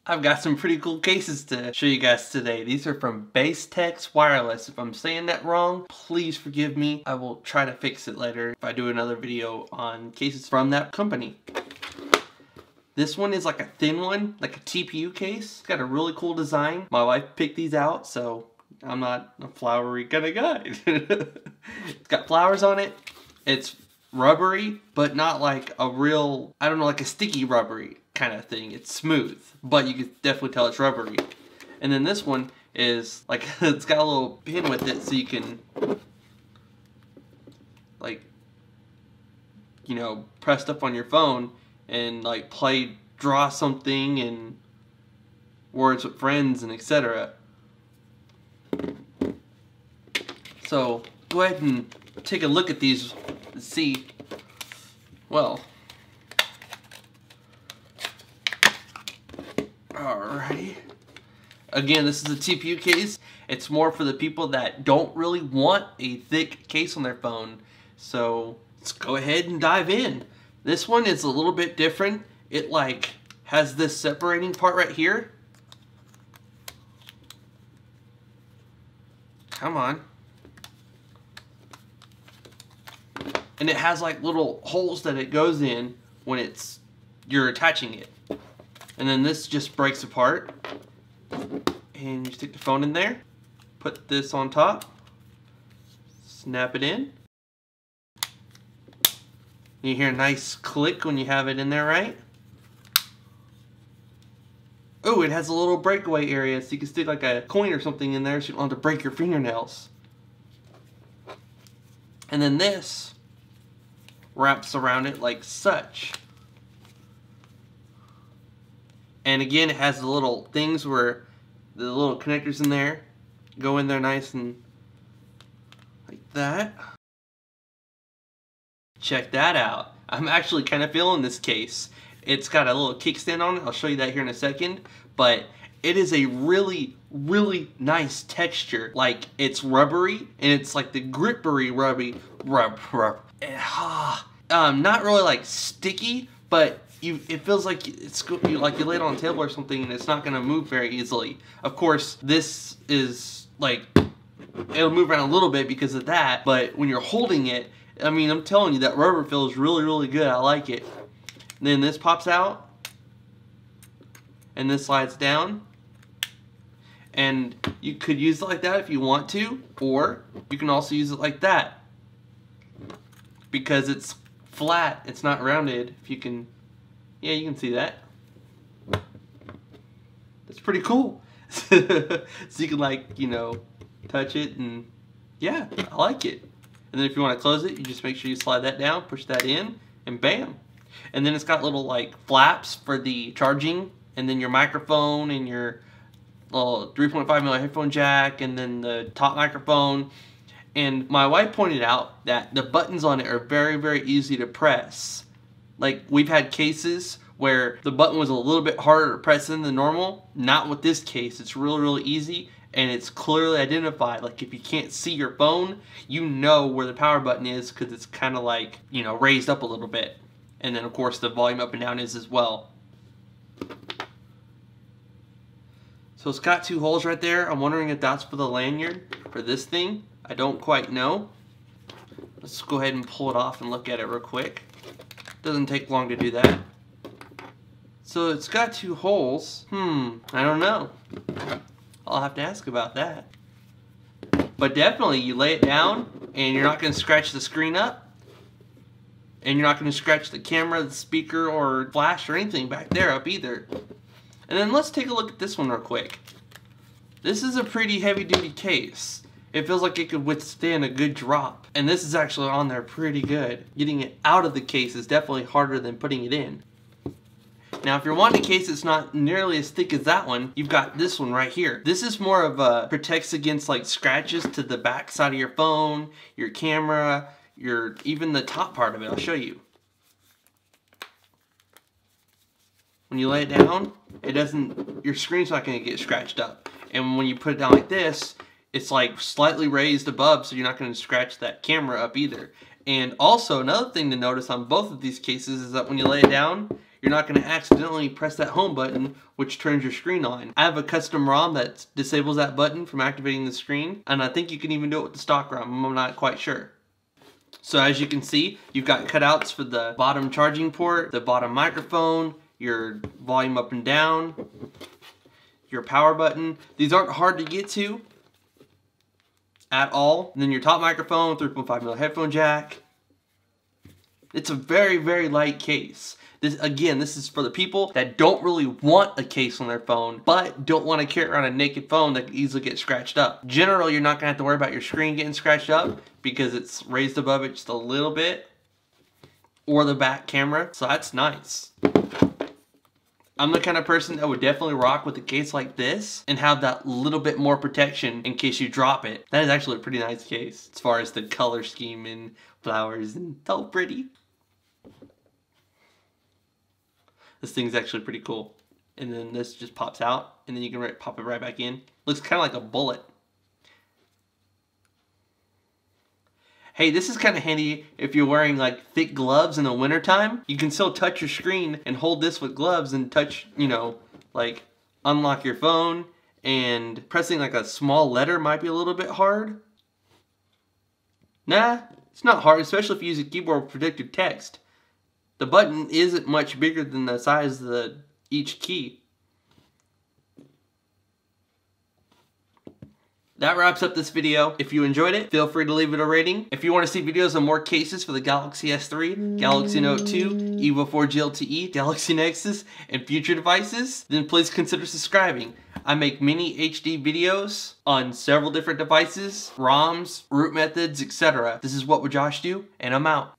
I've got some pretty cool cases to show you guys today. These are from BasTexWireless. If I'm saying that wrong, please forgive me. I will try to fix it later if I do another video on cases from that company. This one is like a thin one, like a TPU case. It's got a really cool design. My wife picked these out, so I'm not a flowery kind of guy. It's got flowers on it. It's rubbery, but not like a real, I don't know, like a sticky rubbery kind of thing. It's smooth, but you can definitely tell it's rubbery. And then this one is like, it's got a little pin with it so you can, like, you know, press stuff on your phone and like draw something and words with friends and etc. So go ahead and take a look at these and see. Well, alrighty. Again, this is a TPU case. It's more for the people that don't really want a thick case on their phone. So let's go ahead and dive in. This one is a little bit different. It like has this separating part right here. Come on. And it has like little holes that it goes in when you're attaching it. And then this just breaks apart. And you stick the phone in there. Put this on top. Snap it in. You hear a nice click when you have it in there, right? Oh, it has a little breakaway area so you can stick like a coin or something in there so you don't have to break your fingernails. And then this wraps around it like such. And again, it has the little things where the little connectors in there go in there nice and like that. Check that out. I'm actually kind of feeling this case. It's got a little kickstand on it. I'll show you that here in a second. But it is a really, really nice texture. Like, it's rubbery, and it's like the grippery rub. Not really like sticky, but it feels like you lay it on a table or something, and it's not gonna move very easily. Of course, this is like, it'll move around a little bit because of that, but when you're holding it, I mean, I'm telling you, that rubber feels really, really good. I like it. And then this pops out, and this slides down, and you could use it like that if you want to, or you can also use it like that because it's flat, it's not rounded. If you can, yeah, you can see that. That's pretty cool. So you can, like, you know, touch it, and yeah, I like it. And then if you want to close it, you just make sure you slide that down, push that in, and bam. And then it's got little like flaps for the charging, and then your microphone and your little 3.5mm headphone jack, and then the top microphone. And my wife pointed out that the buttons on it are very, very easy to press. Like, we've had cases where the button was a little bit harder to press in than normal. Not with this case. It's really, really easy, and it's clearly identified. Like, if you can't see your phone, you know where the power button is because it's kind of like, you know, raised up a little bit. And then, of course, the volume up and down is as well. So it's got two holes right there. I'm wondering if that's for the lanyard for this thing. I don't quite know. Let's go ahead and pull it off and look at it real quick. Doesn't take long to do that. So it's got two holes. I don't know. I'll have to ask about that. But definitely, you lay it down and you're not going to scratch the screen up. And you're not going to scratch the camera, the speaker, or flash or anything back there up either. And then let's take a look at this one real quick. This is a pretty heavy duty case. It feels like it could withstand a good drop. And this is actually on there pretty good. Getting it out of the case is definitely harder than putting it in. Now, if you're wanting a case that's not nearly as thick as that one, you've got this one right here. This is more of a protects against like scratches to the back side of your phone, your camera, even the top part of it. I'll show you. When you lay it down, your screen's not going to get scratched up. And when you put it down like this, it's like slightly raised above, so you're not going to scratch that camera up either. And also, another thing to notice on both of these cases is that when you lay it down, you're not going to accidentally press that home button, which turns your screen on. I have a custom ROM that disables that button from activating the screen, and I think you can even do it with the stock ROM. I'm not quite sure. So as you can see, you've got cutouts for the bottom charging port, the bottom microphone, your volume up and down, your power button. These aren't hard to get to at all. And then your top microphone, 3.5mm headphone jack. It's a very, very light case. This is for the people that don't really want a case on their phone, but don't want to carry around a naked phone that can easily get scratched up. Generally, you're not going to have to worry about your screen getting scratched up because it's raised above it just a little bit, or the back camera, so that's nice. I'm the kind of person that would definitely rock with a case like this and have that little bit more protection in case you drop it. That is actually a pretty nice case as far as the color scheme and flowers, and so pretty. This thing's actually pretty cool. And then this just pops out, and then you can pop it right back in. Looks kind of like a bullet. Hey, this is kind of handy if you're wearing like thick gloves in the wintertime. You can still touch your screen and hold this with gloves and touch, you know, like unlock your phone, and pressing like a small letter might be a little bit hard. Nah, it's not hard, especially if you use a keyboard with predictive text. The button isn't much bigger than the size of each key. That wraps up this video. If you enjoyed it, feel free to leave it a rating. If you want to see videos on more cases for the Galaxy S3, Galaxy Note 2, EVO 4G LTE, Galaxy Nexus, and future devices, then please consider subscribing. I make mini HD videos on several different devices, ROMs, root methods, etc. This is What Would Josh Do? And I'm out.